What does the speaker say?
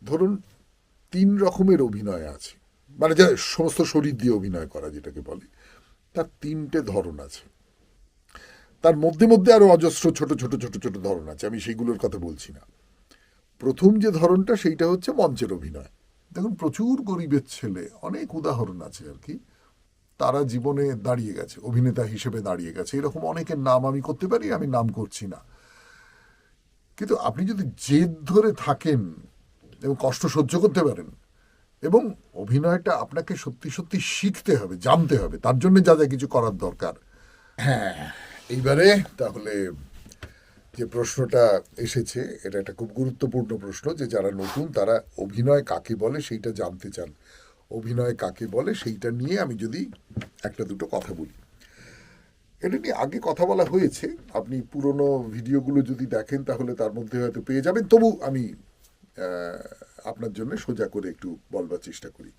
ধরুন 3 রকমের অভিনয় আছে, মানে যা সমস্ত শরীর দিয়ে অভিনয় করা যেটাকে বলে, তার 3টে ধরন আছে। তার মধ্যে মধ্যে আরো অজস্র ছোট ছোট ছোট ছোট ধরন আছে, আমি সেইগুলোর কথা বলছি না। প্রথম যে ধরনটা সেইটা হচ্ছে মঞ্চের অভিনয়। দেখুন প্রচুর গরিবের ছেলে, অনেক উদাহরণ আছে আর কি, তারা জীবনে দাঁড়িয়ে গেছে, অভিনেতা হিসেবে দাঁড়িয়ে গেছে। এরকম অনেকের নাম আমি করতে পারি, আমি নাম করছি না। কিন্তু আপনি যদি জেদ ধরে থাকেন এবং কষ্ট সহ্য করতে পারেন, এবং অভিনয়টা আপনাকে সত্যি সত্যি শিখতে হবে, জানতে হবে, তার জন্য যা যা কিছু করার দরকার। হ্যাঁ, এইবারে তাহলে যে প্রশ্নটা এসেছে, এটা একটা খুব গুরুত্বপূর্ণ প্রশ্ন, যে যারা নতুন তারা অভিনয় কাকে বলে সেইটা জানতে চান। অভিনয় কাকে বলে সেইটা নিয়ে আমি যদি একটা দুটো কথা বলি। এটা নিয়ে আগে কথা বলা হয়েছে, আপনি পুরনো ভিডিওগুলো যদি দেখেন তাহলে তার মধ্যে হয়তো পেয়ে যাবেন। তবু আমি আপনার জন্য সোজা করে একটু বলবার চেষ্টা করি।